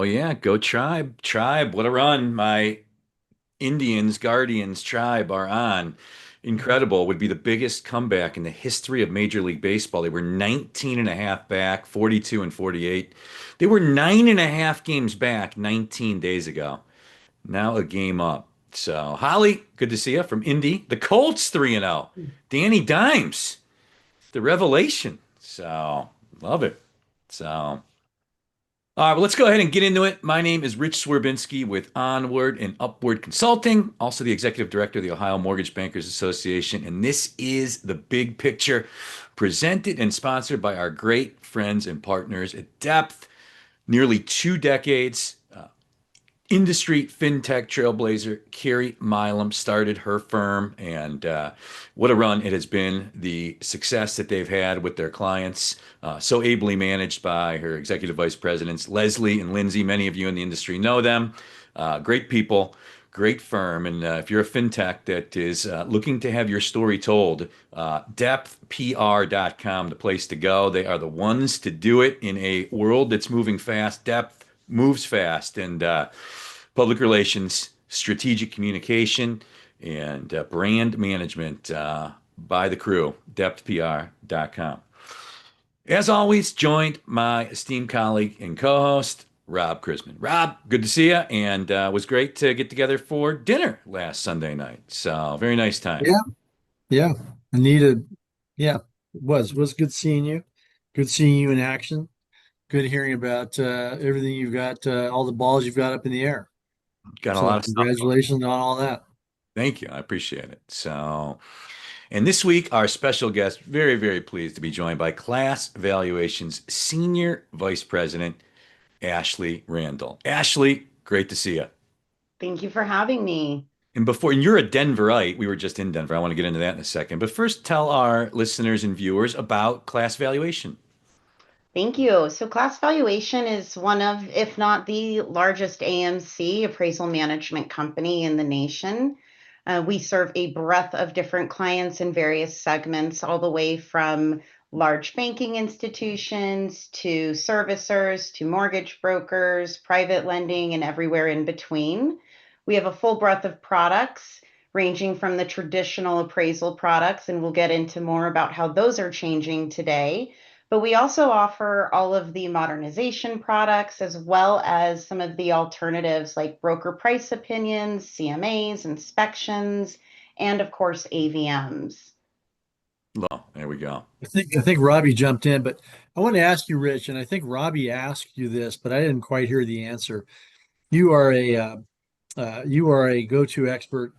Oh yeah, go Tribe. Tribe, what a run. My Indians, Guardians tribe are on. Incredible. Would be the biggest comeback in the history of Major League Baseball. They were 19 and a half back, 42 and 48. They were 9.5 games back 19 days ago. Now a game up. So, Holly, good to see you from Indy. The Colts 3-0. Danny Dimes, the revelation. So, love it. So, all right, well, let's go ahead and get into it. My name is Rich Swerbinsky with Onward and Upward Consulting, also the executive director of the Ohio Mortgage Bankers Association. And this is the big picture presented and sponsored by our great friends and partners at Depth. Nearly 2 decades, industry fintech trailblazer Carrie Milam started her firm, and what a run it has been. The success that they've had with their clients, so ably managed by her executive vice presidents, Leslie and Lindsay. Many of you in the industry know them. Great people. Great firm. And if you're a fintech that is looking to have your story told, depthpr.com, the place to go. They are the ones to do it in a world that's moving fast. Depth moves fast. And public relations, strategic communication, and brand management by the crew, depthpr.com. As always, joined my esteemed colleague and co-host, Rob Chrisman. Rob, good to see you, and was great to get together for dinner last Sunday night. So very nice time. Yeah, yeah. I needed, yeah, it was good seeing you. Good seeing you in action. Good hearing about everything you've got, all the balls you've got up in the air. Got a So lot of stuff going. congratulations on all that. Thank you. I appreciate it. So, and this week, our special guest, very, very pleased to be joined by Class Valuation's Senior Vice President, Ashlee Randall. Ashlee, great to see you. Thank you for having me. And you're a Denverite, we were just in Denver. I want to get into that in a second. But first, tell our listeners and viewers about Class Valuation. Thank you. So, Class Valuation is one of, if not the largest AMC appraisal management company in the nation. We serve a breadth of different clients in various segments, all the way from large banking institutions to servicers to mortgage brokers, private lending, and everywhere in between. We have a full breadth of products ranging from the traditional appraisal products, and we'll get into more about how those are changing today. But we also offer all of the modernization products as well as some of the alternatives like broker price opinions, CMAs, inspections, and of course, AVMs. Well, there we go. I think Robbie jumped in, but I want to ask you, Rich, and I think Robbie asked you this, but I didn't quite hear the answer. You are a go-to expert,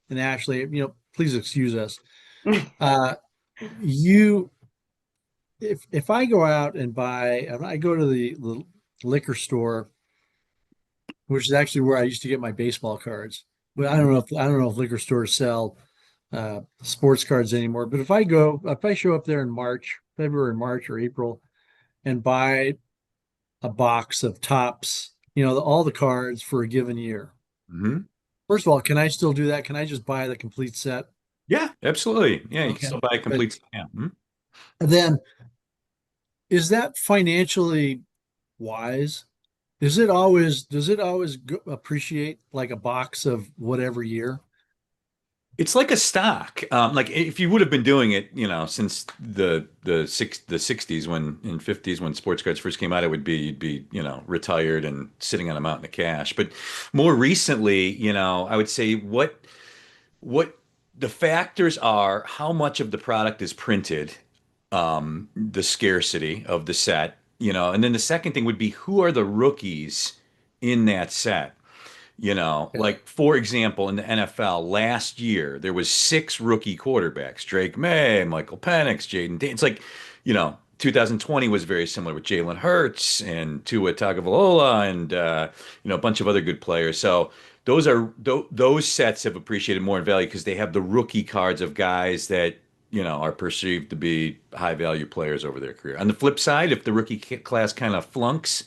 and actually, please excuse us. Uh, you if I go out and if I go to the liquor store, which is actually where I used to get my baseball cards, but I don't know if liquor stores sell sports cards anymore. But if I show up there in February, March, or April, and buy a box of tops, all the cards for a given year. Hmm. First of all, can I still do that? Can I just buy the complete set? Yeah, absolutely. Yeah, you can Okay. still buy a But complete. Yeah. Mhm. then is that financially wise? Does it always appreciate like a box of whatever year? It's like a stock. Like if you would have been doing it, since the 60s when in 50s when sports cards first came out, it would be you'd be, retired and sitting on a mountain of cash. But more recently, I would say what the factors are how much of the product is printed, the scarcity of the set, and then the second thing would be who are the rookies in that set. Okay. Like for example, in the NFL last year, there was six rookie quarterbacks: Drake May, Michael Penix, Jaden Daniels. It's like, 2020 was very similar with Jalen Hurts and Tua Tagovailoa and a bunch of other good players. So those sets have appreciated more in value because they have the rookie cards of guys that are perceived to be high value players over their career. On the flip side, if the rookie class kind of flunks,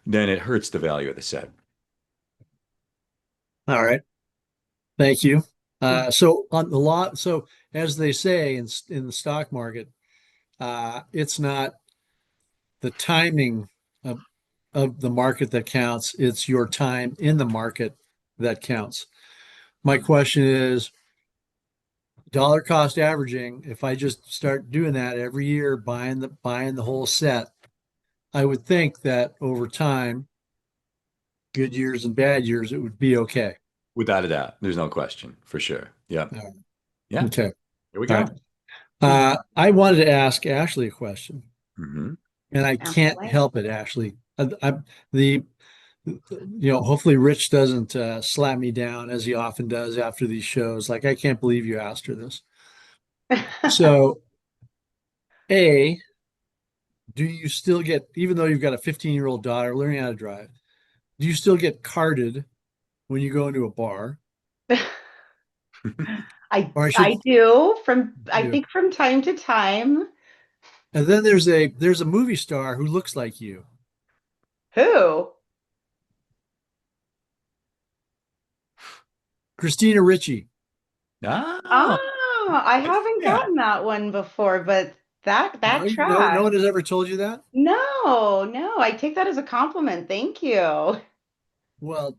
then it hurts the value of the set. All right. Thank you. So on the lot, so as they say in the stock market, it's not the timing of of the market that counts. It's your time in the market that counts. My question is dollar cost averaging. If I just start doing that every year, buying the whole set, I would think that over time, good years and bad years, it would be okay. Without a doubt. There's no question for sure. Yeah. Yeah. Okay. Here we All go. right. I wanted to ask Ashlee a question, Hmm. and I Ask can't away. help it, Ashlee. The hopefully Rich doesn't slap me down as he often does after these shows. Like, I can't believe you asked her this. So, A, do you still get, even though you've got a 15-year-old daughter learning how to drive, do you still get carded when you go into a bar? I Or I should, I do I you. think from time to time. And then there's a movie star who looks like you, Who? Christina Ricci. Oh, I haven't yeah. gotten that one before, but that No track. one has ever told you that? No, no, I take that as a compliment. Thank you. Well,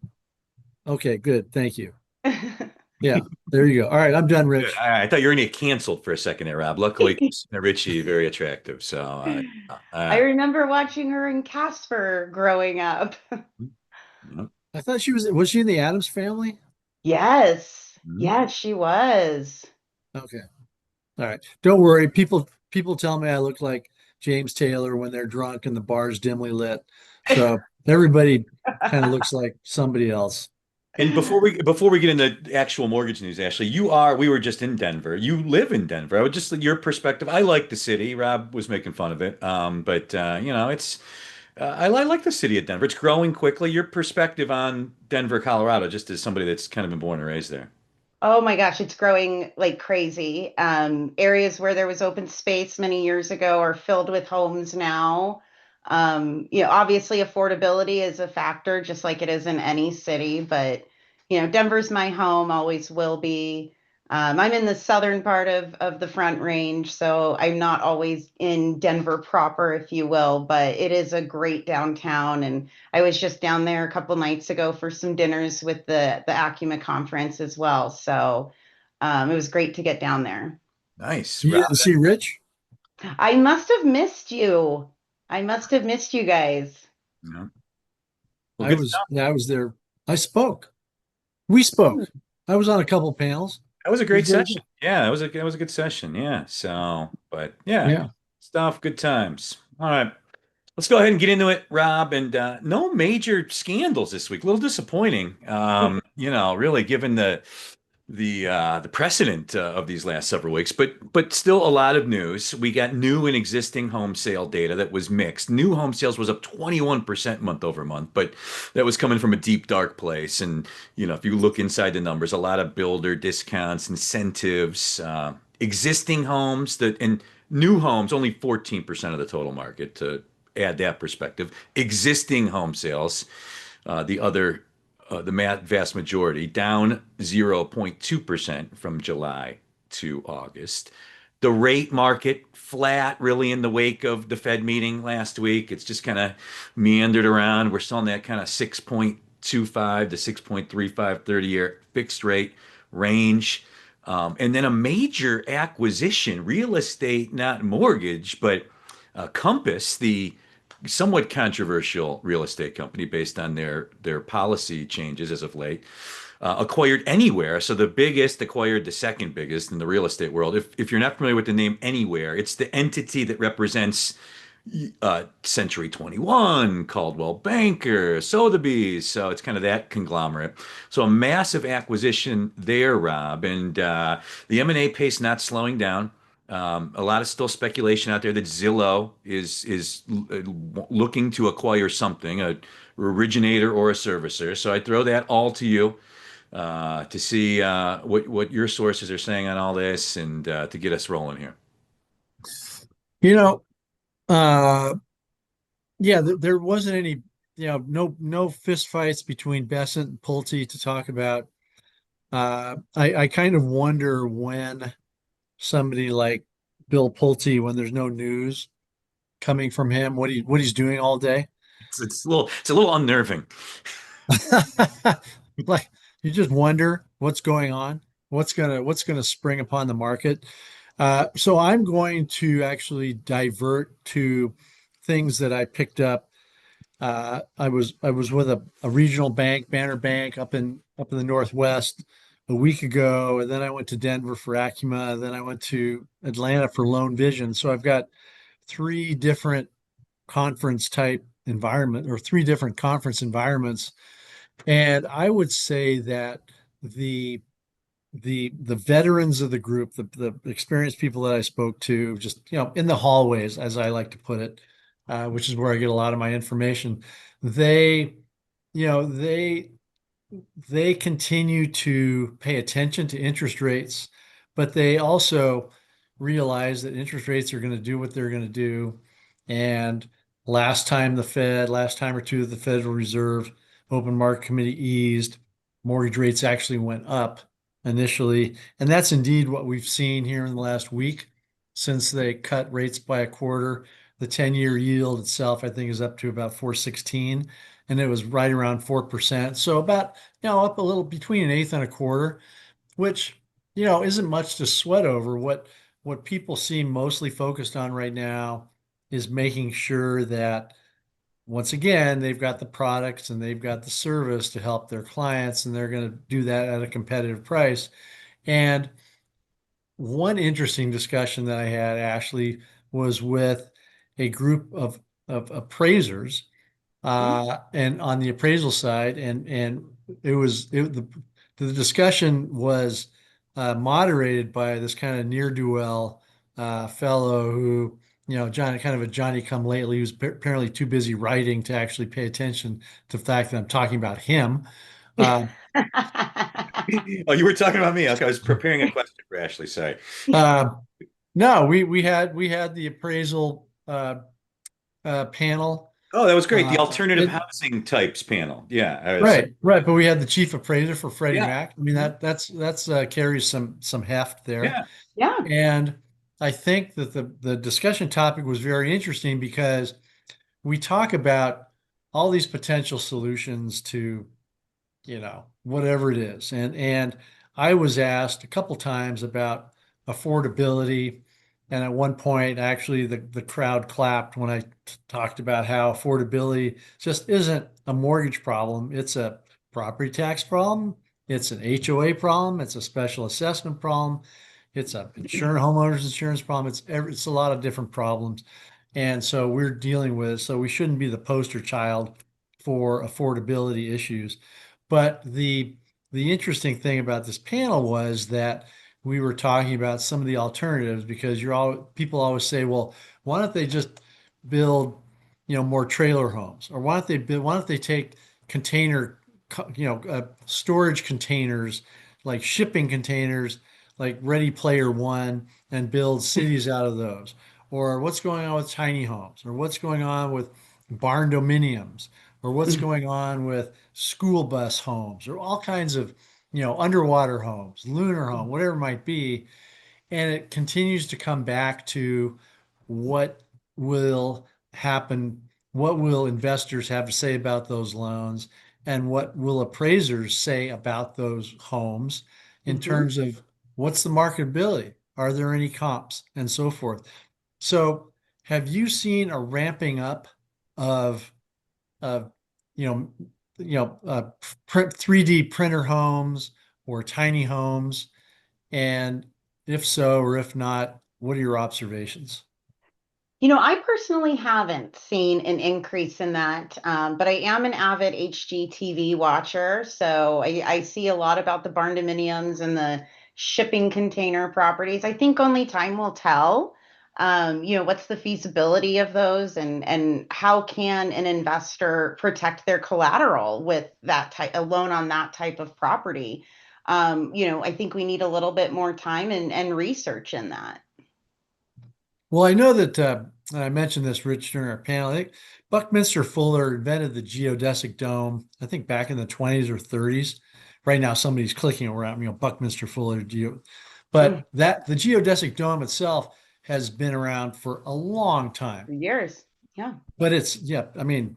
okay, good. Thank you. Yeah, there you go. All right, I'm done, Good. Rich. I thought you were going to get canceled for a second there, Rob. Luckily, Christina Ricci, very attractive. So, I remember watching her in Casper growing up. yeah. I thought was she in the Addams family? Yes. Mhm. Yes, she was. Okay. All right. Don't worry. People tell me I look like James Taylor when they're drunk and the bar's dimly lit. So everybody kind of looks like somebody else. And before we get into actual mortgage news, Ashley, we were just in Denver. You live in Denver. I would just your perspective. I like the city. Rob was making fun of it. But it's I like the city of Denver. It's growing quickly. Your perspective on Denver, Colorado, just as somebody that's kind of been born and raised there. Oh my gosh, it's growing like crazy. Areas where there was open space many years ago are filled with homes now. Obviously affordability is a factor, just like it is in any city, but Denver's my home, always will be. I'm in the southern part of the Front Range, so I'm not always in Denver proper, if you will, but it is a great downtown. And I was just down there a couple nights ago for some dinners with the Acuma conference as well. So it was great to get down there. Nice, You Rob. didn't see Rich? I must have missed you. I must have missed you guys. Yeah. Well, good. Yeah, I was there. I spoke. We spoke. I was on a couple panels. That was a It was great very good. session. Yeah, that was a good session. Yeah. So, but yeah, good Yeah. stuff, good times. All right. Let's go ahead and get into it, Rob. And no major scandals this week. A little disappointing. Really given the precedent of these last several weeks, but still a lot of news. We got new and existing home sale data that was mixed. New home sales was up 21% month over month, but that was coming from a deep dark place. And if you look inside the numbers, a lot of builder discounts, incentives, existing homes that and new homes only 14% of the total market to add that perspective. Existing home sales, the vast majority, down 0.2% from July to August. The rate market flat, really, in the wake of the Fed meeting last week. It's just kind of meandered around. We're still in that kind of 6.25 to 6.35 30-year fixed rate range. And then a major acquisition, real estate, not mortgage, but Compass, the somewhat controversial real estate company based on their policy changes as of late, acquired Anywhere. So the biggest acquired the second biggest in the real estate world. If you're not familiar with the name Anywhere, it's the entity that represents Century 21, Caldwell Banker, Sotheby's. So it's kind of that conglomerate. So a massive acquisition there, Rob, and the M&A pace not slowing down. A lot of still speculation out there that Zillow is looking to acquire something, a originator or a servicer. So I throw that all to you to see what your sources are saying on all this and to get us rolling here. You know, uh, yeah, there wasn't any, no fist fights between Besant and Pulte to talk about. I kind of wonder when somebody like Bill Pulte, when there's no news coming from him, what he's doing all day. it's a little unnerving. Like you just wonder what's going on, what's gonna spring upon the market. So I'm going to actually divert to things that I picked up. I was with a regional bank, Banner Bank, up in the Northwest a week ago, and then I went to Denver for Acuma, and then I went to Atlanta for Lone Vision. So I've got three different conference type environment or three different conference environments. And I would say that the the veterans of the group, the experienced people that I spoke to, just in the hallways, as I like to put it, which is where I get a lot of my information. They, you know, they continue to pay attention to interest rates, but they also realize that interest rates are going to do what they're going to do. And last time or two, the Federal Reserve Open Market Committee eased, mortgage rates actually went up initially. And that's indeed what we've seen here in the last week since they cut rates by a quarter. The 10-year yield itself, I think, is up to about 416, and it was right around 4%. So about up a little between an eighth and a quarter, which, isn't much to sweat over. What people seem mostly focused on right now is making sure that once again, they've got the products and they've got the service to help their clients, and they're going to do that at a competitive price. And one interesting discussion that I had, Ashley, was with a group of appraisers, and on the appraisal side, and the discussion was moderated by this kind of ne'er-do-well fellow who, Johnny, kind of a Johnny come lately, who's apparently too busy writing to actually pay attention to the fact that I'm talking about him. Uh, Oh, you were talking about me. Okay, I was preparing a question for Ashley. Sorry. uh, no, we had the appraisal panel. Oh, that was great. The Uh, alternative it, housing types panel. Yeah, I was. right, right. But we had the chief appraiser for Freddie Yeah. Mac. I mean, that's carries some heft there. Yeah. Yeah. And I think that the discussion topic was very interesting because we talk about all these potential solutions to, whatever it is. And I was asked a couple times about affordability. And at one point, actually, the crowd clapped when I talked about how affordability just isn't a mortgage problem. It's a property tax problem. It's an HOA problem. It's a special assessment problem. It's a homeowners insurance problem. It's a lot of different problems. And so we're dealing with, so we shouldn't be the poster child for affordability issues. But the interesting thing about this panel was that we were talking about some of the alternatives, because people always say, well, why don't they just build, more trailer homes, or why don't they take container, storage containers, like shipping containers, like Ready Player One, and build cities out of those? Or what's going on with tiny homes, or what's going on with barn dominiums, or what's going on with school bus homes, or all kinds of, underwater homes, lunar home, whatever it might be. And it continues to come back to what will happen, what will investors have to say about those loans, and what will appraisers say about those homes in Mhm. terms of what's the marketability, are there any comps, and so forth. So have you seen a ramping up of of you know print 3D printer homes or tiny homes? And if so, or if not, what are your observations? I personally haven't seen an increase in that, but I am an avid HGTV watcher. So I see a lot about the barn dominiums and the shipping container properties. I think only time will tell, what's the feasibility of those, and how can an investor protect their collateral with that type, a loan on that type of property. I think we need a little bit more time and research in that. Well, I know that I mentioned this, Rich, during our panel. I think Buckminster Fuller invented the geodesic dome, I think back in the 20s or 30s. Right now, somebody's clicking around, Buckminster Fuller Mm, but that the geodesic dome itself has been around for a long for time. years. Yeah. but it's, yeah, I mean,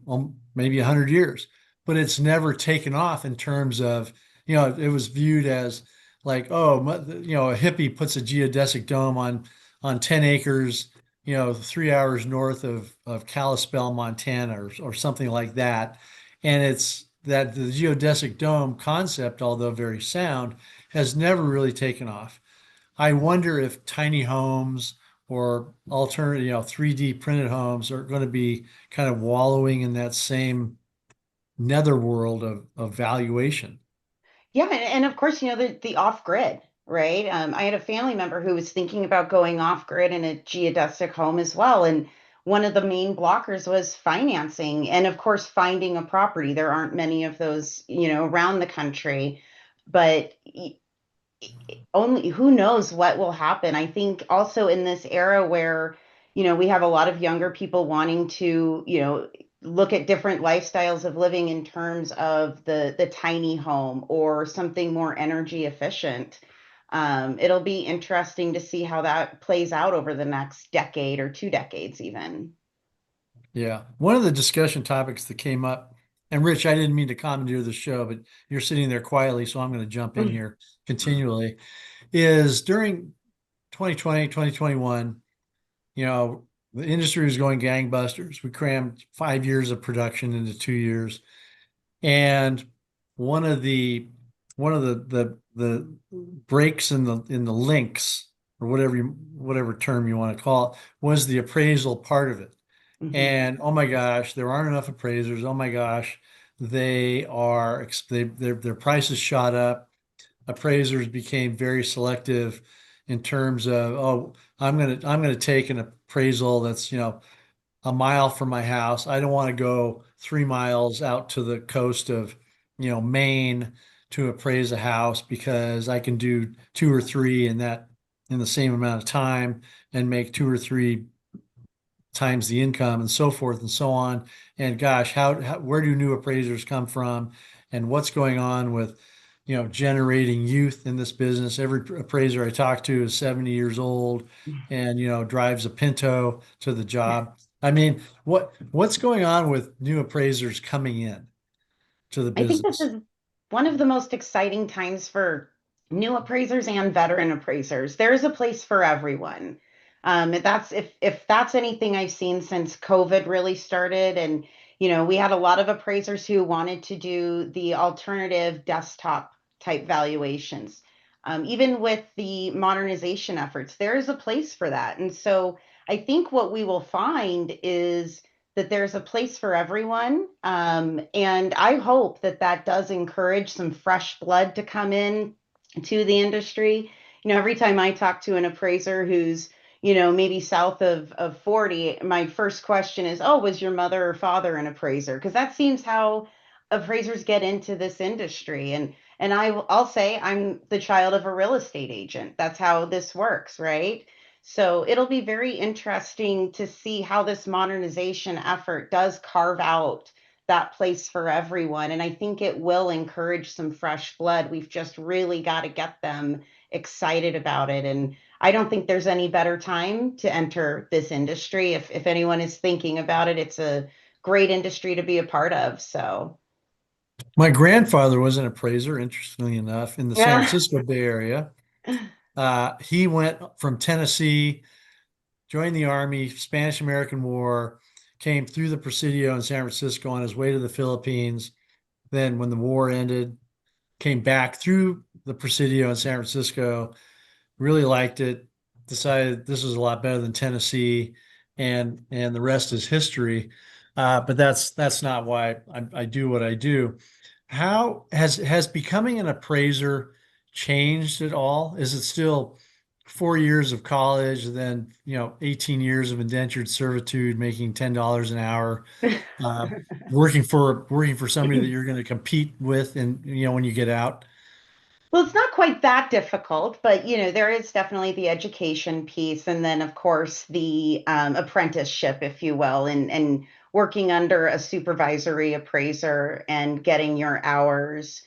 maybe 100 years, but it's never taken off in terms of, it was viewed as like, oh, a hippie puts a geodesic dome on 10 acres, 3 hours north of Kalispell, Montana, or something like that. And it's that the geodesic dome concept, although very sound, has never really taken off. I wonder if tiny homes or alternative, 3D printed homes are going to be kind of wallowing in that same netherworld of valuation. Yeah, and of course, the off grid, right? I had a family member who was thinking about going off grid in a geodesic home as well, and one of the main blockers was financing, and of course, finding a property. There aren't many of those, around the country, but only who knows what will happen. I think also in this era where, we have a lot of younger people wanting to, look at different lifestyles of living in terms of the tiny home or something more energy efficient. It'll be interesting to see how that plays out over the next decade or 2 decades, even. Yeah. One of the discussion topics that came up, and Rich, I didn't mean to commandeer the show, but you're sitting there quietly, so I'm going to jump in here continually, is during 2020, 2021, the industry was going gangbusters. We crammed 5 years of production into 2 years. And one of the the breaks in the links, or whatever term you want to call it, was the appraisal part of it. Mhm. And oh my gosh, there aren't enough appraisers. Oh my gosh, their prices shot up. Appraisers became very selective in terms of, oh, I'm gonna take an appraisal that's, a mile from my house. I don't want to go 3 miles out to the coast of, Maine to appraise a house because I can do two or three in the same amount of time and make two or three times the income and so forth and so on. And gosh, where do new appraisers come from, and what's going on with, generating youth in this business? Every appraiser I talk to is 70 years old and, drives a Pinto to the job. I mean, what's going on with new appraisers coming in to the I think this business? is one of the most exciting times for new appraisers and veteran appraisers. There's a place for everyone. That's if that's anything I've seen since COVID really started, and we had a lot of appraisers who wanted to do the alternative desktop type valuations. Even with the modernization efforts, there is a place for that, and so I think what we will find is that there's a place for everyone. And I hope that that does encourage some fresh blood to come in to the industry. Every time I talk to an appraiser who's, maybe south of 40, my first question is, oh, was your mother or father an appraiser? Because that seems how appraisers get into this industry. And I'll say I'm the child of a real estate agent. That's how this works, right? So it'll be very interesting to see how this modernization effort does carve out that place for everyone. And I think it will encourage some fresh blood. We've just really got to get them excited about it. And I don't think there's any better time to enter this industry. If anyone is thinking about it, it's a great industry to be a part of. So, My grandfather was an appraiser, interestingly enough, in the San yeah. Francisco Bay Area. He went from Tennessee, joined the Army, Spanish American War, came through the Presidio in San Francisco on his way to the Philippines. Then, when the war ended, came back through the Presidio in San Francisco, really liked it, decided this was a lot better than Tennessee, and the rest is history. But that's not why I do what I do. How has becoming an appraiser changed at all? Is it still 4 years of college, then 18 years of indentured servitude, making $10 an hour, uh, working for somebody that you're going to compete with, and when you get out? Well, it's not quite that difficult, but there is definitely the education piece, and then of course the apprenticeship, if you will, and working under a supervisory appraiser and getting your hours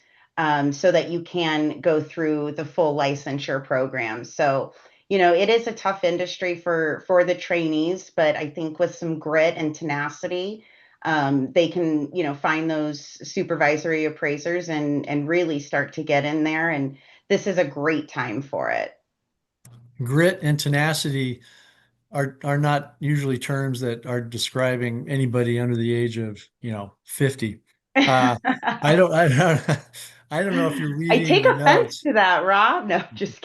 so that you can go through the full licensure program. So, it is a tough industry for the trainees, but I think with some grit and tenacity, they can, find those supervisory appraisers and really start to get in there. And this is a great time for it. Grit and tenacity are not usually terms that are describing anybody under the age of 50. Uh, I don't I don't I don't know if you're I reading take the offense notes. to that, Rob. No, just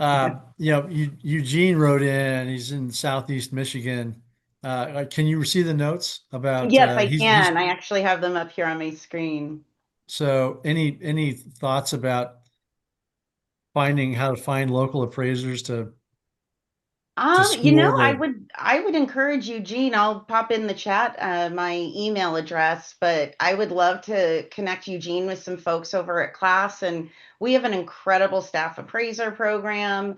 Oh, kidding. Eugene wrote in. He's in Southeast Michigan. Can you see the notes about Yes, I he's can. I actually have them up here on my screen. so any thoughts about finding how to find local appraisers to school I the would encourage you, Gene. I'll pop in the chat my email address, but I would love to connect Eugene with some folks over at Class. And we have an incredible staff appraiser program.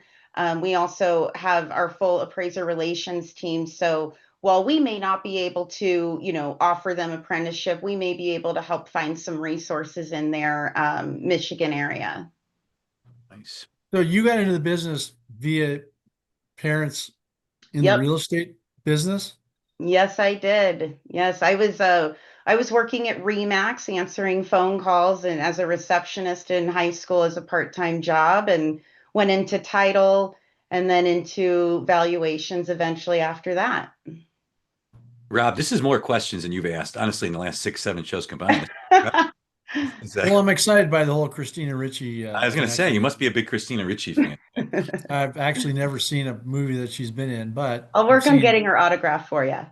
We also have our full appraiser relations team. So while we may not be able to, offer them apprenticeship, we may be able to help find some resources in their Michigan area. Nice. so you got into the business via parents in the Yep. real estate business? Yes, I did. Yes, I was working at Remax answering phone calls and as a receptionist in high school as a part-time job and went into title and then into valuations eventually after that. Rob, this is more questions than you've asked, honestly, in the last 6, 7 shows combined. Is Well, that- I'm excited by the whole Christina Ricci I was going to say, you connection. must be a big Christina Ricci fan. I've actually never seen a movie that she's been in, but I'll I've work on seen. getting her autograph for you.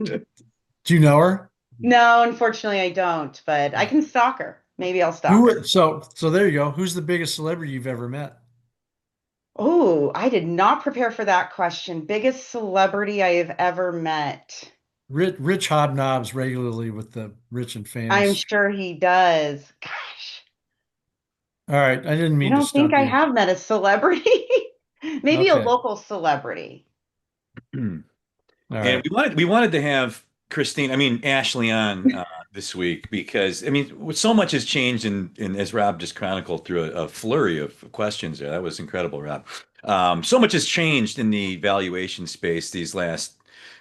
Do you know her? No, unfortunately I don't, but I can stalk her. Maybe I'll stalk her. So there you go. Who's the biggest celebrity you've ever met? Oh, I did not prepare for that question. Biggest celebrity I have ever met. Rich hobnobs regularly with the rich and I'm famous. sure he does. Gosh, All right, I didn't I mean to don't think stump I you. have met a celebrity. Maybe a Okay, local celebrity. all And right. we wanted to have Christine, I mean Ashley on this week because I mean so much has changed in as Rob just chronicled through a flurry of questions there. That was incredible, Rob. So much has changed in the valuation space these last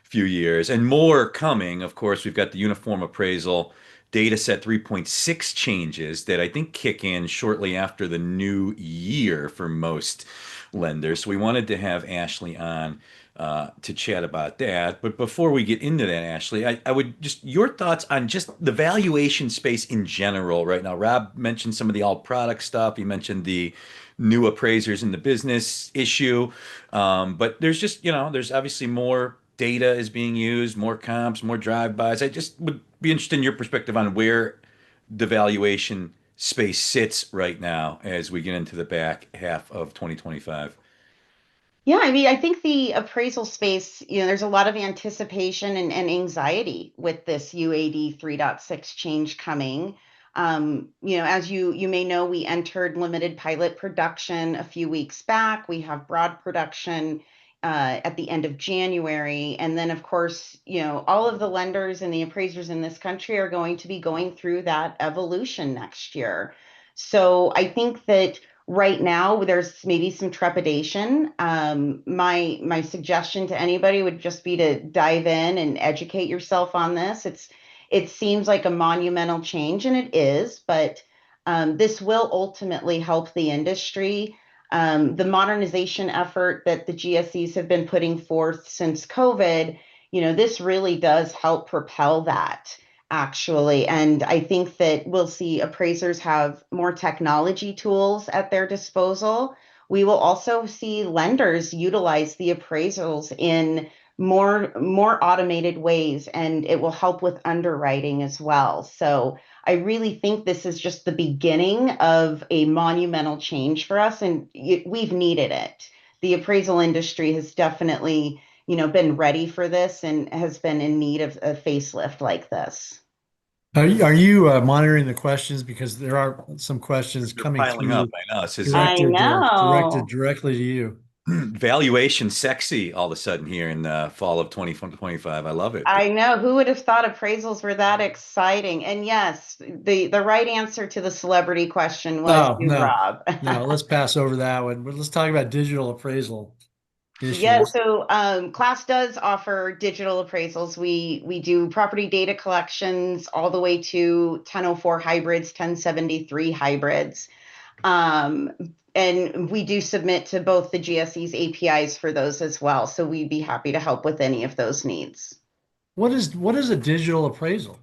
few years, and more coming. Of course, we've got the uniform appraisal data set 3.6 changes that I think kick in shortly after the new year for most lenders. So we wanted to have Ashley on to chat about that. But before we get into that, Ashley, I would just your thoughts on just the valuation space in general right now. Rob mentioned some of the all product stuff. He mentioned the new appraisers in the business issue. But there's just, there's obviously more data is being used, more comps, more drive-bys. I just would be interested in your perspective on where the valuation space sits right now as we get into the back half of 2025. Yeah, I mean, I think the appraisal space, there's a lot of anticipation and anxiety with this UAD 3.6 change coming. As you may know, we entered limited pilot production a few weeks back. We have broad production at the end of January. And then, of course, all of the lenders and the appraisers in this country are going to be going through that evolution next year. So I think that right now there's maybe some trepidation. My suggestion to anybody would just be to dive in and educate yourself on this. It seems like a monumental change, and it is, but this will ultimately help the industry. The modernization effort that the GSEs have been putting forth since COVID, this really does help propel that actually. And I think that we'll see appraisers have more technology tools at their disposal. We will also see lenders utilize the appraisals in more automated ways, and it will help with underwriting as well. So I really think this is just the beginning of a monumental change for us, and we've needed it. The appraisal industry has definitely, been ready for this and has been in need of a facelift like this. Are you monitoring the questions because there are some questions They're coming piling up. through I know. This is I directed know. directly to you. valuation sexy all of a sudden here in the fall of 2025. I love it. I know. Who would have thought appraisals were that exciting? And yes, the right answer to the celebrity question was Oh, you, no, Rob. no, let's pass over that one. But let's talk about digital appraisal. Yeah, issues? so Class does offer digital appraisals. We do property data collections all the way to 1004 hybrids, 1073 hybrids. Um, and we do submit to both the GSE's APIs for those as well. So we'd be happy to help with any of those needs. What is a digital appraisal?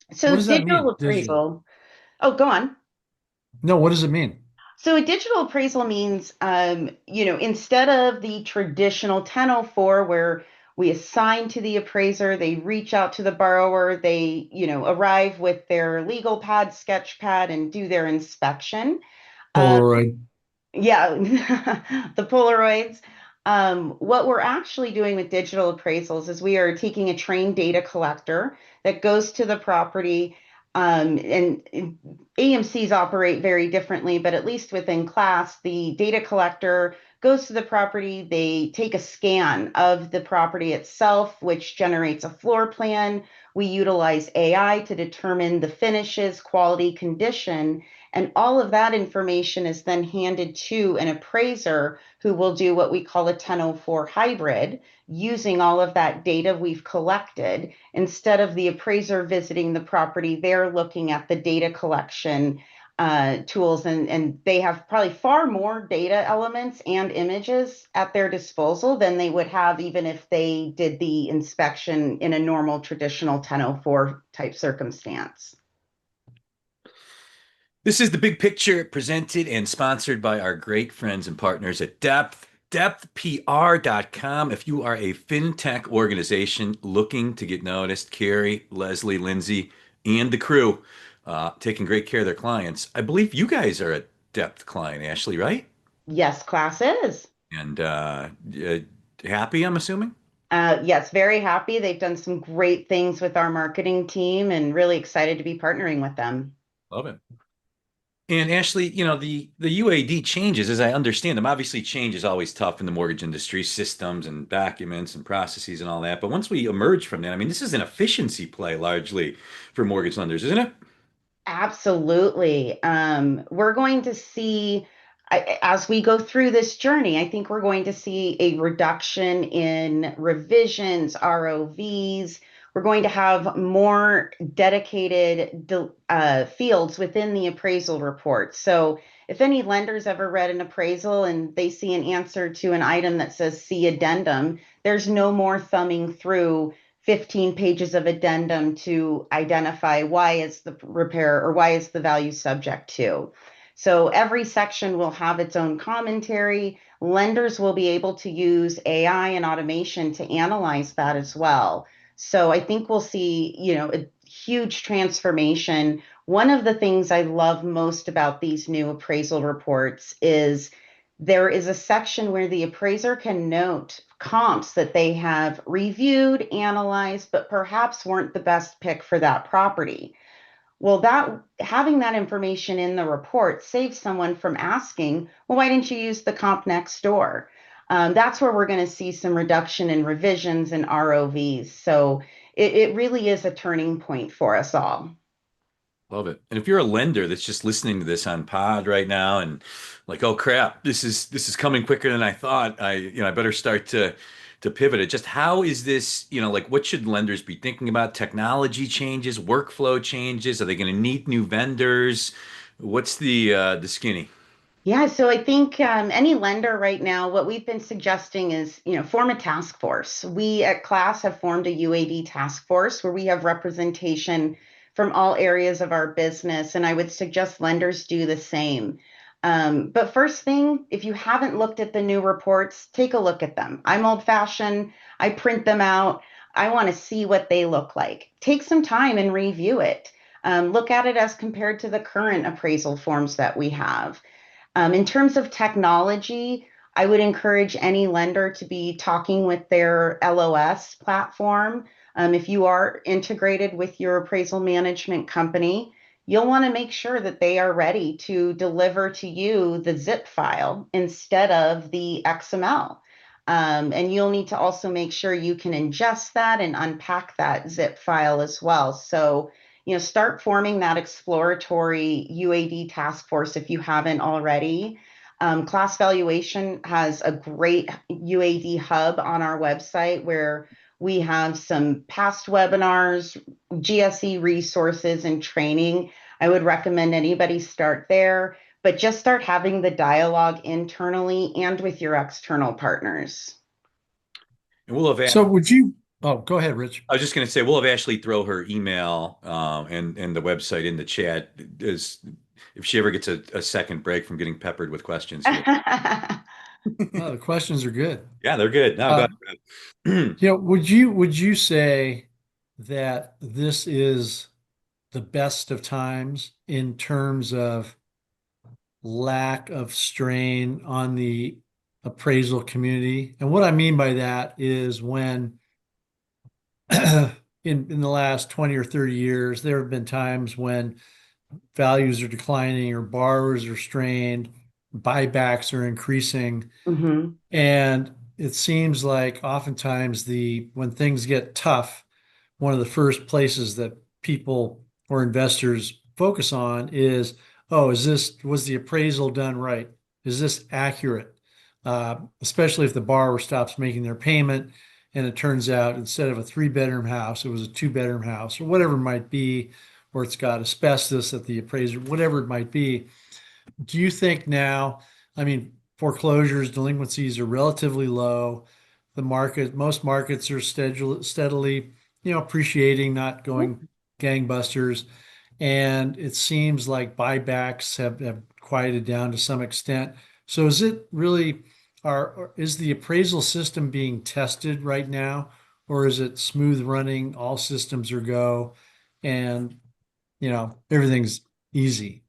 What So does that digital mean? Digital. appraisal, oh, go on. No, what does it mean? So a digital appraisal means, instead of the traditional 1004 where we assign to the appraiser, they reach out to the borrower, they, arrive with their legal pad, sketch pad, and do their inspection. Uh, Polaroid. yeah, the Polaroids. What we're actually doing with digital appraisals is we are taking a trained data collector that goes to the property, and AMCs operate very differently, but at least within Class, the data collector goes to the property. They take a scan of the property itself, which generates a floor plan. We utilize AI to determine the finishes, quality, condition, and all of that information is then handed to an appraiser who will do what we call a 1004 hybrid using all of that data we've collected. Instead of the appraiser visiting the property, they're looking at the data collection tools, and they have probably far more data elements and images at their disposal than they would have even if they did the inspection in a normal traditional 1004 type circumstance. This is the big picture presented and sponsored by our great friends and partners at Depth, depthpr.com. If you are a fintech organization looking to get noticed, Carrie, Leslie, Lindsay, and the crew taking great care of their clients. I believe you guys are a Depth client, Ashley, right? Yes, classes. And happy, I'm assuming? Yes, very happy. They've done some great things with our marketing team and really excited to be partnering with them. Love it. And Ashley, the UAD changes, as I understand them. Obviously, change is always tough in the mortgage industry, systems and documents and processes and all that. But once we emerge from that, I mean, this is an efficiency play largely for mortgage lenders, isn't it? Absolutely. We're going to see, as we go through this journey, I think we're going to see a reduction in revisions, ROVs. We're going to have more dedicated fields within the appraisal report. So if any lenders ever read an appraisal and they see an answer to an item that says see addendum, there's no more thumbing through 15 pages of addendum to identify why is the repair or why is the value subject to. So every section will have its own commentary. Lenders will be able to use AI and automation to analyze that as well. So I think we'll see, a huge transformation. One of the things I love most about these new appraisal reports is there is a section where the appraiser can note comps that they have reviewed, analyzed, but perhaps weren't the best pick for that property. Well, that having that information in the report saves someone from asking, well, why didn't you use the comp next door? That's where we're going to see some reduction in revisions and ROVs. So it really is a turning point for us all. Love it. And if you're a lender that's just listening to this on pod right now and like, oh crap, this is coming quicker than I thought. I better start to pivot it. Just how is this, like what should lenders be thinking about? Technology changes, workflow changes? Are they going to need new vendors? What's the skinny? Yeah, so I think any lender right now, what we've been suggesting is, form a task force. We at Class have formed a UAD task force where we have representation from all areas of our business, and I would suggest lenders do the same. But first thing, if you haven't looked at the new reports, take a look at them. I'm old-fashioned. I print them out. I want to see what they look like. Take some time and review it. Look at it as compared to the current appraisal forms that we have. In terms of technology, I would encourage any lender to be talking with their LOS platform. If you are integrated with your appraisal management company, you'll want to make sure that they are ready to deliver to you the zip file instead of the XML. And you'll need to also make sure you can ingest that and unpack that zip file as well. So start forming that exploratory UAD task force if you haven't already. Class Valuation has a great UAD hub on our website where we have some past webinars, GSE resources, and training. I would recommend anybody start there, but just start having the dialogue internally and with your external partners. And we'll have So would you, oh, go ahead, Rich. I was just going to say we'll have Ashley throw her email and the website in the chat is if she ever gets a second break from getting peppered with questions here. Oh, the questions are good. Yeah, they're good. No, go Uh, ahead. would you say that this is the best of times in terms of lack of strain on the appraisal community? And what I mean by that is when in the last 20 or 30 years, there have been times when values are declining or borrowers are strained, buybacks are increasing. Mhm. And it seems like oftentimes when things get tough, one of the first places that people or investors focus on is, oh, was the appraisal done right? Is this accurate? Especially if the borrower stops making their payment and it turns out instead of a three-bedroom house, it was a two-bedroom house or whatever it might be, or it's got asbestos at the appraiser, whatever it might be. Do you think now, I mean, foreclosures, delinquencies are relatively low. Most markets are steadily, appreciating, not going gangbusters. And it seems like buybacks have quieted down to some extent. So is it really, is the appraisal system being tested right now, or is it smooth running, all systems are go, and, everything's easy?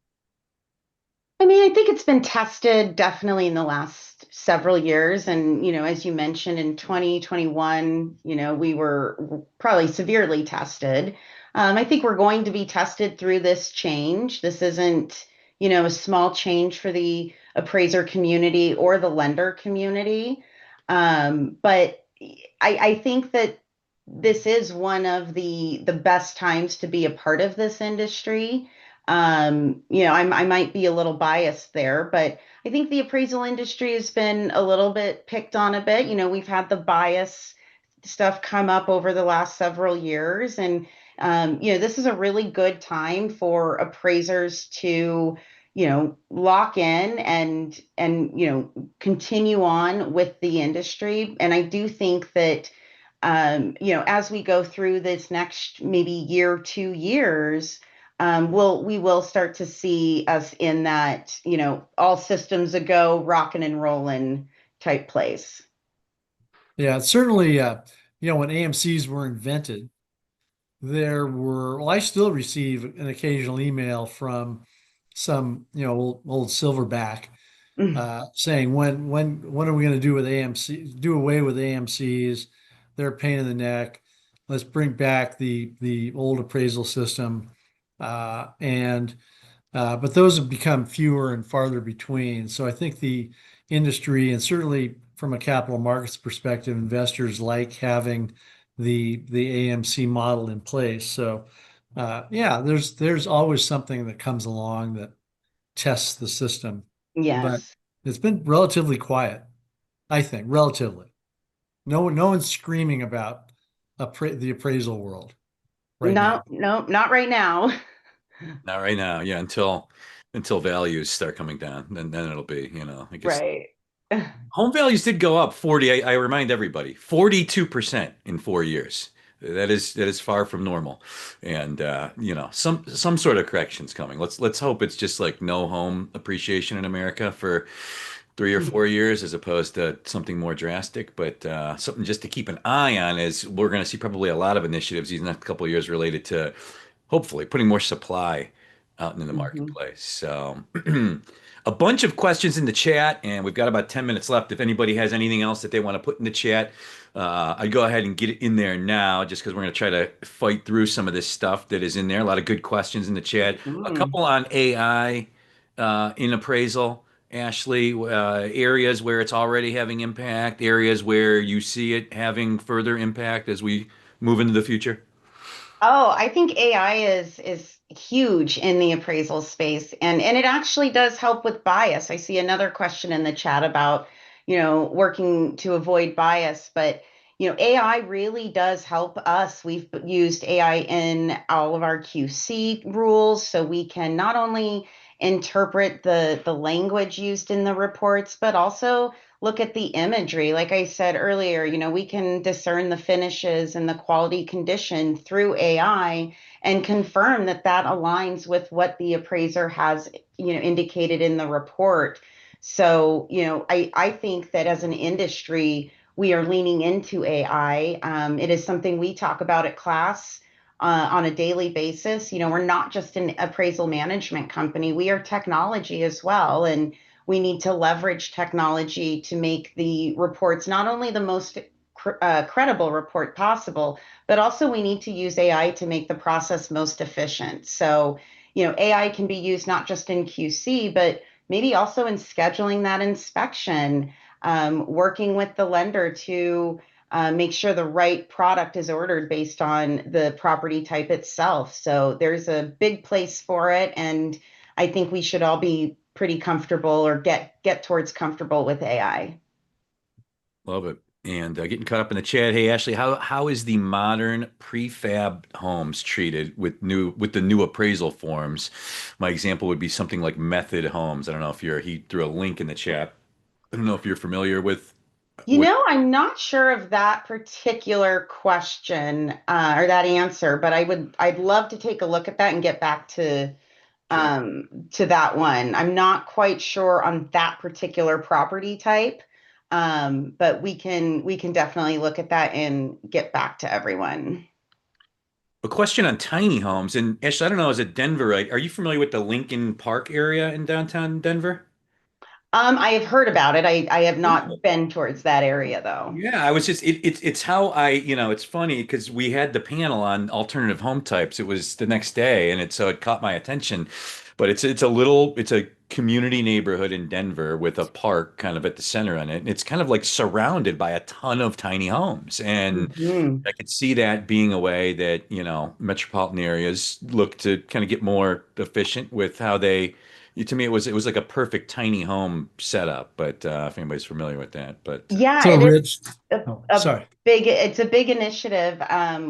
I mean, I think it's been tested definitely in the last several years. And, as you mentioned in 2021, we were probably severely tested. I think we're going to be tested through this change. This isn't, a small change for the appraiser community or the lender community. But I think that this is one of the best times to be a part of this industry. I might be a little biased there, but I think the appraisal industry has been a little bit picked on a bit. We've had the bias stuff come up over the last several years, and this is a really good time for appraisers to, lock in and continue on with the industry. And I do think that as we go through this next maybe year, 2 years, we will start to see us in that, all systems a go, rocking and rolling type place. Yeah, certainly, when AMCs were invented, well, I still receive an occasional email from some, old silverback Mm. saying, when are we going to do with AMC, do away with AMCs? They're a pain in the neck. Let's bring back the old appraisal system. And but those have become fewer and farther between. So I think the industry, and certainly from a capital markets perspective, investors like having the AMC model in place. So yeah, there's always something that comes along that tests the system, but Yes. it's been relatively quiet, I think, relatively. No one's screaming about the appraisal world right No, now. no, not right now. Not right now. Yeah, until values start coming down, then it'll be, I guess Right. home values did go up 40. I remind everybody, 42% in 4 years. That is far from normal. And some sort of correction's coming. Let's hope it's just like no home appreciation in America for 3 or 4 years as opposed to something more drastic. But something just to keep an eye on is we're going to see probably a lot of initiatives these next couple of years related to hopefully putting more supply out in the Mhm. marketplace. So a bunch of questions in the chat, and we've got about 10 minutes left. If anybody has anything else that they want to put in the chat, I'd go ahead and get it in there now, just because we're going to try to fight through some of this stuff that is in there. A lot of good questions in the chat. A Mm. couple on AI in appraisal. Ashley, areas where it's already having impact, areas where you see it having further impact as we move into the future. Oh, I think AI is huge in the appraisal space, and it actually does help with bias. I see another question in the chat about, working to avoid bias, but AI really does help us. We've used AI in all of our QC rules, so we can not only interpret the language used in the reports, but also look at the imagery. Like I said earlier, we can discern the finishes and the quality condition through AI and confirm that that aligns with what the appraiser has, indicated in the report. So, I think that as an industry, we are leaning into AI. It is something we talk about at class on a daily basis. We're not just an appraisal management company, we are technology as well. And we need to leverage technology to make the reports not only the most credible report possible, but also we need to use AI to make the process most efficient. So, AI can be used not just in QC, but maybe also in scheduling that inspection, working with the lender to make sure the right product is ordered based on the property type itself. So there's a big place for it, and I think we should all be pretty comfortable or get towards comfortable with AI. Love it. And getting caught up in the chat. Hey, Ashley, how is the modern prefab homes treated with the new appraisal forms? My example would be something like Method Homes. I don't know if he threw a link in the chat. I don't know if you're familiar with I'm not sure of that particular question or that answer, but I'd love to take a look at that and get back sure. to that one. I'm not quite sure on that particular property type, but we can definitely look at that and get back to everyone. A question on tiny homes. And Ashley, I don't know, as a Denverite, are you familiar with the Lincoln Park area in downtown Denver? I have heard about it. I have not been towards that area though. Yeah, I was just it's how it's funny because we had the panel on alternative home types. It was the next day, and it caught my attention. But it's a community neighborhood in Denver with a park kind of at the center on it. And it's kind of like surrounded by a ton of tiny homes. And Mhm. I could see that being a way that, metropolitan areas look to kind of get more efficient with how they to me it was like a perfect tiny home setup, but if anybody's familiar with that. But Yeah, So it is Rich, a, oh, a sorry. it's a big initiative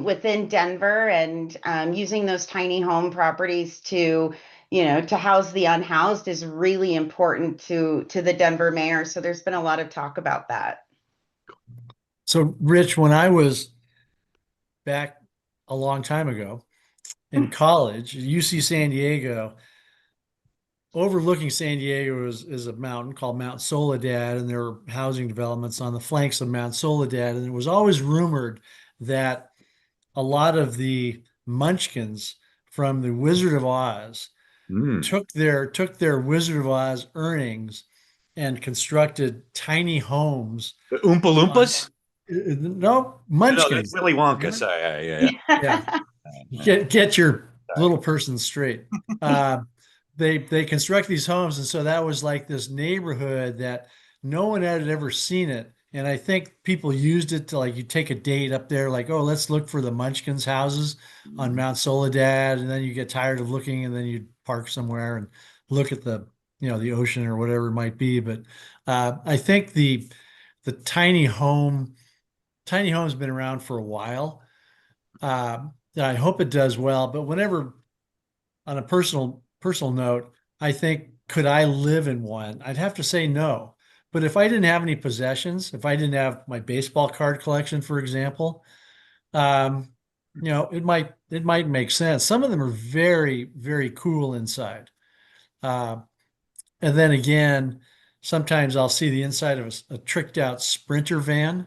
within Denver, and using those tiny home properties to house the unhoused is really important to the Denver mayor. So there's been a lot of talk about that. So Rich, when I was back a long time ago in college, UC San Diego, overlooking San Diego is a mountain called Mount Soledad, and there are housing developments on the flanks of Mount Soledad. And it was always rumored that a lot of the munchkins from the Wizard of Oz mm, took their Wizard of Oz earnings and constructed tiny homes the Oompa on Loompas? no No, that's munchkins. Willy Wonka. Remember? Sorry, yeah, Yeah. yeah. Get your Sorry. little person straight. Uh, they construct these homes, and so that was like this neighborhood that no one had ever seen it. And I think people used it to, like, you take a date up there, like, oh, let's look for the Munchkins houses on Mount Soledad, and then you get tired of looking, and then you park somewhere and look at the ocean or whatever it might be. But I think the tiny home's been around for a while. I hope it does well, but whenever, on a personal note, I think, could I live in one? I'd have to say no. But if I didn't have any possessions, if I didn't have my baseball card collection, for example, um, it might make sense. Some of them are very, very cool inside. Uh, and then again, sometimes I'll see the inside of a tricked out Sprinter van.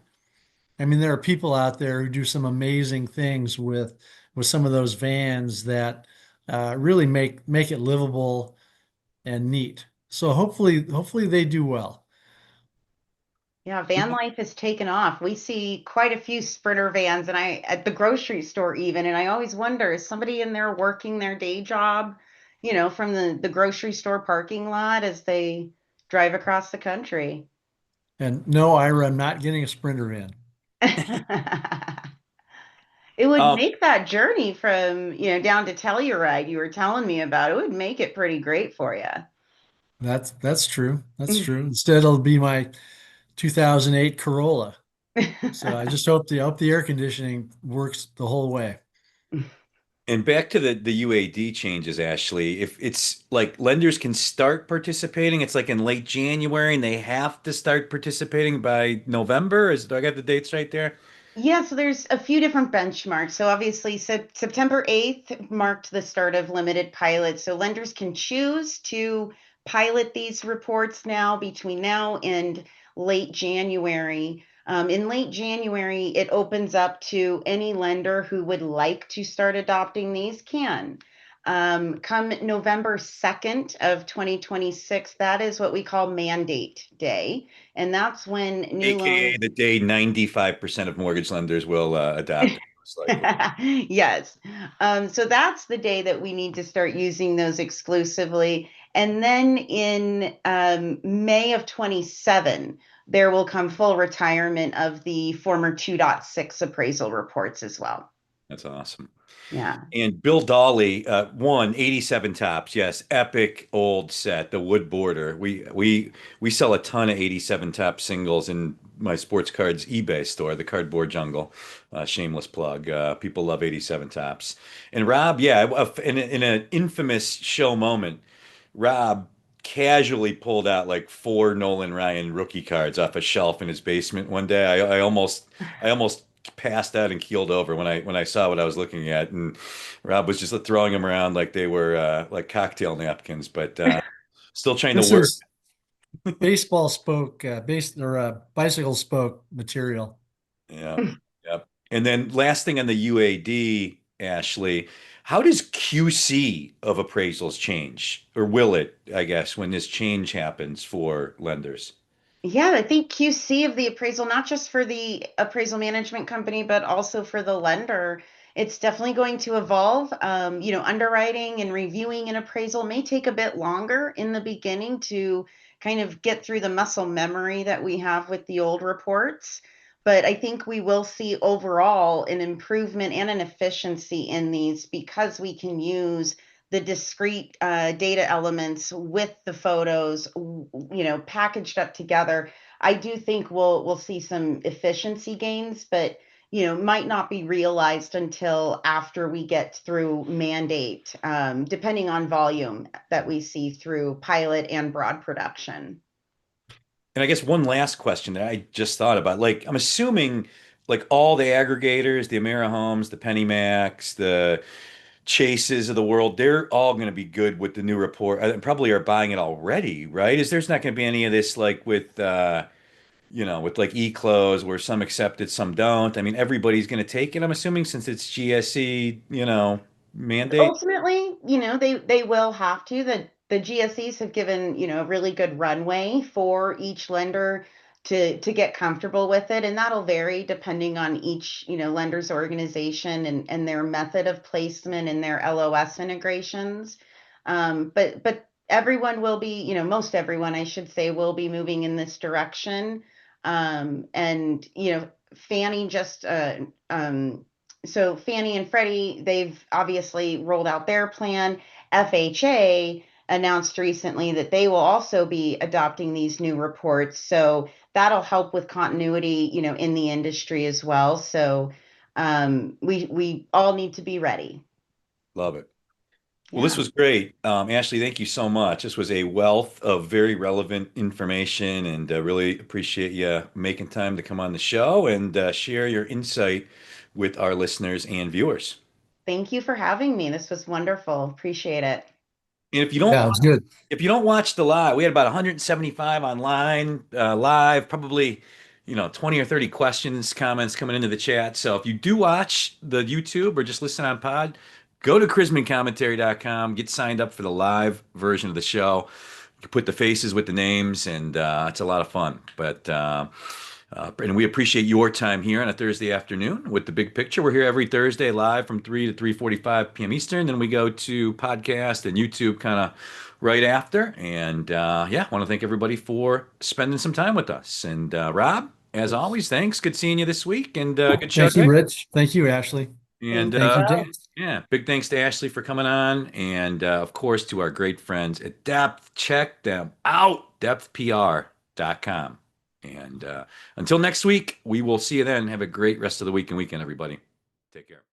I mean, there are people out there who do some amazing things with some of those vans that really make it livable and neat. So hopefully they do well. Yeah, van life has taken off. We see quite a few Sprinter vans, and I at the grocery store even, and I always wonder, is somebody in there working their day job, from the grocery store parking lot as they drive across the country? And no, Ira, I'm not getting a Sprinter van. It would Um, make that journey from, down to Telluride you were telling me about. It would make it pretty great for you. That's true. That's true. Instead, it'll be my 2008 Corolla. So I just hope the air conditioning works the whole way. and back to the UAD changes, Ashley. If it's like lenders can start participating, it's like in late January, and they have to start participating by November. Do I got the dates right there? Yeah, so there's a few different benchmarks. So obviously, September 8th marked the start of limited pilots. So lenders can choose to pilot these reports now between now and late January. In late January, it opens up to any lender who would like to start adopting these can. Come November 2nd of 2026, that is what we call mandate day. And that's when new AKA loans. the day 95% of mortgage lenders will adopt it, most likely. Yes. So that's the day that we need to start using those exclusively. And then in May of 27, there will come full retirement of the former 2.6 appraisal reports as well. That's awesome. Yeah. And Bill Dolly, one 87 tops. Yes, epic old set, the wood border. We sell a ton of 87 top singles in my sports cards eBay store, the Cardboard Jungle. Shameless plug. People love 87 tops. And Rob, yeah, in an infamous show moment, Rob casually pulled out like four Nolan Ryan rookie cards off a shelf in his basement one day. I almost passed out and keeled over when I saw what I was looking at, and Rob was just throwing them around like they were like cocktail napkins, but still trying to This work. is baseball spoke, bicycle spoke material. Yeah, yeah. And then last thing on the UAD, Ashley, how does QC of appraisals change, or will it, I guess, when this change happens for lenders? Yeah, I think QC of the appraisal, not just for the appraisal management company, but also for the lender, it's definitely going to evolve. Underwriting and reviewing an appraisal may take a bit longer in the beginning to kind of get through the muscle memory that we have with the old reports. But I think we will see overall an improvement and an efficiency in these because we can use the discrete data elements with the photos, packaged up together. I do think we'll see some efficiency gains, but might not be realized until after we get through mandate, depending on volume that we see through pilot and broad production. And I guess one last question that I just thought about, like I'm assuming like all the aggregators, the AmeriHomes, the PennyMacs, the Chases of the world, they're all going to be good with the new report and probably are buying it already, right? There's not going to be any of this like with with like e-close where some accept it, some don't. I mean, everybody's going to take it, I'm assuming, since it's GSE, mandate. Ultimately, they will have to. The GSEs have given, a really good runway for each lender to get comfortable with it. And that'll vary depending on each, lender's organization and their method of placement and their LOS integrations. But everyone will be, most everyone, I should say, will be moving in this direction. And Fannie just so Fannie and Freddie, they've obviously rolled out their plan. FHA announced recently that they will also be adopting these new reports. So that'll help with continuity, in the industry as well. So we all need to be ready. Love it. Well, this Yeah. was great. Ashley, thank you so much. This was a wealth of very relevant information, and really appreciate you making time to come on the show and share your insight with our listeners and viewers. Thank you for having me. This was wonderful. Appreciate it. And Yeah, it was good. if you don't watch the live, we had about 175 online live, probably 20 or 30 questions, comments coming into the chat. So if you do watch the YouTube or just listen on pod, go to chrismancommentary.com, get signed up for the live version of the show. You can put the faces with the names, and it's a lot of fun. And we appreciate your time here on a Thursday afternoon with the big picture. We're here every Thursday live from 3 to 3:45 p.m. Eastern. Then we go to podcast and YouTube kind of right after. And yeah, want to thank everybody for spending some time with us. And Rob, as always, thanks. Good seeing you this week, and good show Thank you, today. Rich. Thank you, Ashley. And Thank Thank you, you. Dan. yeah, big thanks to Ashlee for coming on. And of course, to our great friends at Depth. Check them out, depthpr.com. And until next week, we will see you then. Have a great rest of the week and weekend, everybody. Take care.